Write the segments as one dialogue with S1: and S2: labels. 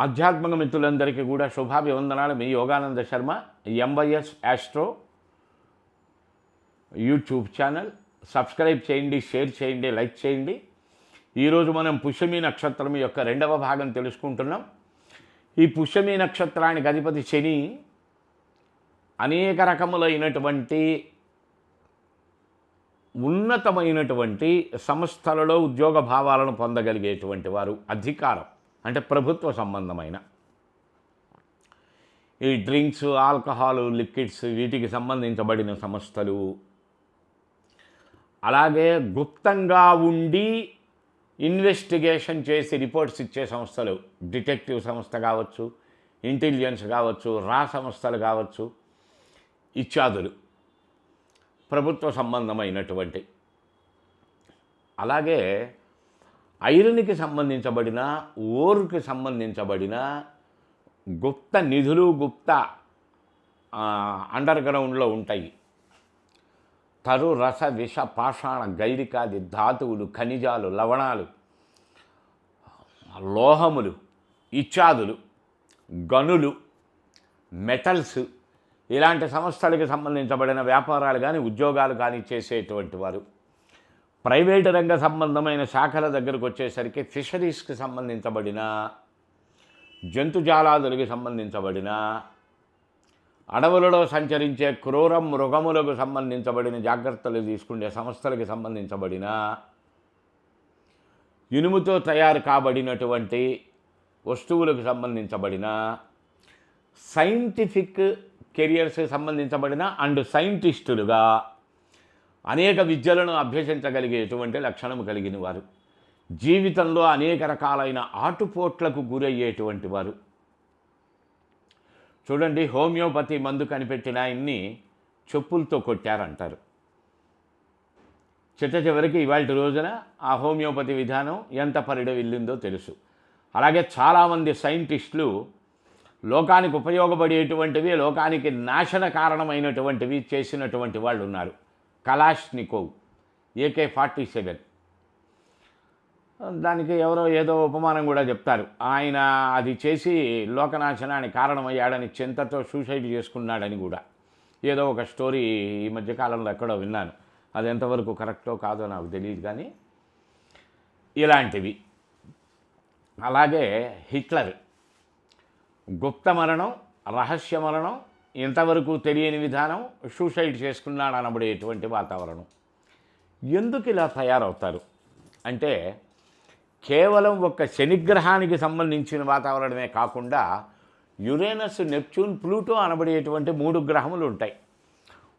S1: ఆధ్యాత్మిక మిత్రులందరికీ కూడా శుభాభివందనాలు. మీ Yogananda Sharma, MYS astro YouTube channel. Subscribe చేయండి, షేర్ చేయండి, లైక్ చేయండి. ఈరోజు మనం పుష్యమి నక్షత్రం యొక్క 2వ భాగం తెలుసుకుంటున్నాం. ఈ పుష్యమి నక్షత్రానికి అధిపతి శని అనేక రకములైనటువంటి ఉన్నతమైనటువంటి సంస్థలలో ఉద్యోగ భావాలను పొందగలిగేటువంటి వారు, అధికారం అంటే ప్రభుత్వ సంబంధమైన ఈ డ్రింక్స్, ఆల్కహాల్, లిక్విడ్స్ వీటికి సంబంధించబడిన సంస్థలు, అలాగే గుప్తంగా ఉండి ఇన్వెస్టిగేషన్ చేసి రిపోర్ట్స్ ఇచ్చే సంస్థలు, డిటెక్టివ్ సంస్థ కావచ్చు, ఇంటెలిజెన్స్ కావచ్చు, రా సంస్థలు కావచ్చు, ఇత్యాదులు ప్రభుత్వ సంబంధమైనటువంటి. అలాగే ఐరన్కి సంబంధించబడిన, ఓర్కి సంబంధించబడిన గుప్త నిధులు, గుప్త అండర్ గ్రౌండ్లో ఉంటాయి. తరు, రస, విష, పాషాణ, గైరికాది ధాతువులు, ఖనిజాలు, లవణాలు, లోహములు, ఇత్యాదులు, గనులు, మెటల్స్, ఇలాంటి సంస్థలకు సంబంధించబడిన వ్యాపారాలు కానీ ఉద్యోగాలు కానీ చేసేటువంటి వారు. ప్రైవేటు రంగ సంబంధమైన శాఖల దగ్గరకు వచ్చేసరికి ఫిషరీస్కి సంబంధించబడిన, జంతుజాలాదులకు సంబంధించబడిన, అడవులలో సంచరించే క్రూర మృగములకు సంబంధించబడిన జాగ్రత్తలు తీసుకునే సంస్థలకు సంబంధించబడిన, ఇనుముతో తయారు కాబడినటువంటి వస్తువులకు సంబంధించబడిన, సైంటిఫిక్ కెరియర్స్కి సంబంధించబడిన అండ్ సైంటిస్టులుగా అనేక విద్యలను అభ్యసించగలిగేటువంటి లక్షణము కలిగిన వారు. జీవితంలో అనేక రకాలైన ఆటుపోట్లకు గురయ్యేటువంటి వారు. చూడండి, హోమియోపతి మందు కనిపెట్టిన ఆయన్ని చెప్పులతో కొట్టారంటారు. చివరికి ఇవాళ రోజున ఆ హోమియోపతి విధానం ఎంత పరిడ వెళ్ళిందో తెలుసు. అలాగే చాలామంది సైంటిస్టులు లోకానికి ఉపయోగపడేటువంటివి, లోకానికి నాశన కారణమైనటువంటివి చేసినటువంటి వాళ్ళు ఉన్నారు. కలాష్నికోవ్, AK-47, దానికి ఎవరో ఏదో ఉపమానం కూడా చెప్తారు. ఆయన అది చేసి లోకనాశనానికి కారణమయ్యాడని చింతతో సూసైడ్ చేసుకున్నాడని కూడా ఏదో ఒక స్టోరీ ఈ మధ్యకాలంలో ఎక్కడో విన్నాను. అది ఎంతవరకు కరెక్టో కాదో నాకు తెలియదు కానీ ఇలాంటివి. అలాగే హిట్లర్ గుప్త మరణం, రహస్య మరణం, ఇంతవరకు తెలియని విధానం, సూసైడ్ చేసుకున్నాడు అనబడేటువంటి వాతావరణం. ఎందుకు ఇలా తయారవుతారు అంటే కేవలం ఒక శనిగ్రహానికి సంబంధించిన వాతావరణమే కాకుండా యురేనస్, నెప్ట్యూన్, ప్లూటో అనబడేటువంటి 3 గ్రహములు ఉంటాయి.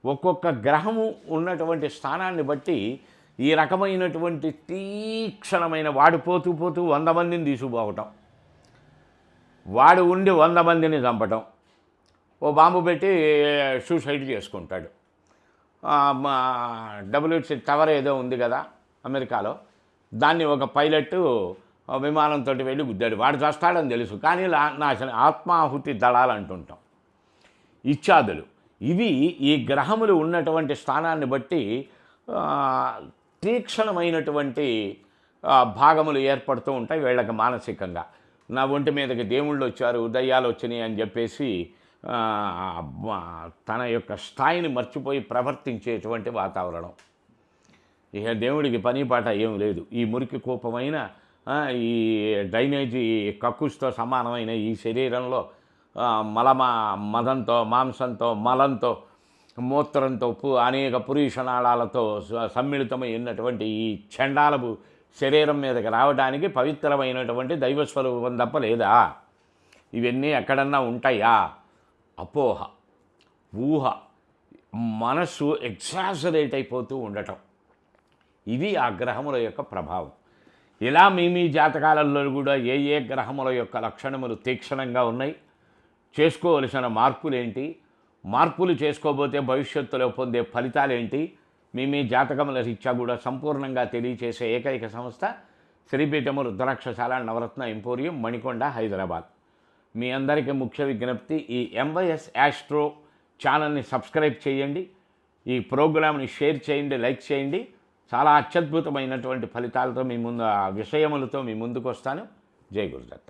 S1: ఒక్కొక్క గ్రహము ఉన్నటువంటి స్థానాన్ని బట్టి ఈ రకమైనటువంటి తీక్షణమైన వాడు పోతూ 100 మందిని తీసుకుపోవటం, వాడు ఉండి 100 మందిని చంపటం, ఓ బాంబు పెట్టి సూసైడ్ చేసుకుంటాడు. WC టవర్ ఏదో ఉంది కదా అమెరికాలో, దాన్ని ఒక పైలట్ విమానంతో వెళ్ళి గుద్దాడు. వాడు చస్తాడని తెలుసు కానీ నాశనం, ఆత్మాహుతి దళాలు అంటుంటాం. ఇత్యాదులు ఇవి ఈ గ్రహములు ఉన్నటువంటి స్థానాన్ని బట్టి తీక్షణమైనటువంటి భాగములు ఏర్పడుతూ ఉంటాయి వీళ్ళకి మానసికంగా. నా ఒంటి మీదకి దేవుళ్ళు వచ్చారు, దయ్యాలు వచ్చినాయి అని చెప్పేసి తన యొక్క స్థాయిని మర్చిపోయి ప్రవర్తించేటువంటి వాతావరణం. ఇక దేవుడికి పని పాట ఏం లేదు. ఈ మురికి కూపమైన, ఈ డ్రైనేజీ కక్కుస్తో సమానమైన ఈ శరీరంలో మదంతో, మాంసంతో, మలంతో, మూత్రంతో, అనేక పురుషనాళాలతో సమ్మిళితమై ఉన్నటువంటి ఈ చండాలపు శరీరం మీదకి రావడానికి పవిత్రమైనటువంటి దైవస్వరూపం తప్ప లేదా? ఇవన్నీ ఎక్కడన్నా ఉంటాయా? అపోహ, ఊహ, మనస్సు ఎగ్జాజరేట్ అయిపోతూ ఉండటం, ఇవి ఆ గ్రహముల యొక్క ప్రభావం. ఇలా మీ జాతకాలలో కూడా ఏ గ్రహముల యొక్క లక్షణములు తీక్షణంగా ఉన్నాయి, చేసుకోవలసిన మార్పులేంటి, మార్పులు చేసుకోబోతే భవిష్యత్తులో పొందే ఫలితాలేంటి, మీ జాతకముల రీత్యా కూడా సంపూర్ణంగా తెలియచేసే ఏకైక సంస్థ శ్రీపీఠము రుద్రాక్షశాల నవరత్న ఎంపోరియం, మణికొండ, హైదరాబాద్. మీ అందరికీ ముఖ్య విజ్ఞప్తి, ఈ ఎంవైఎస్ ఆస్ట్రో ఛానల్ని సబ్స్క్రైబ్ చేయండి, ఈ ప్రోగ్రామ్ని షేర్ చేయండి, లైక్ చేయండి. చాలా అత్యద్భుతమైనటువంటి ఫలితాలతో మీ ముందు, విషయములతో మీ ముందుకు వస్తాను. జై గురుదత్త.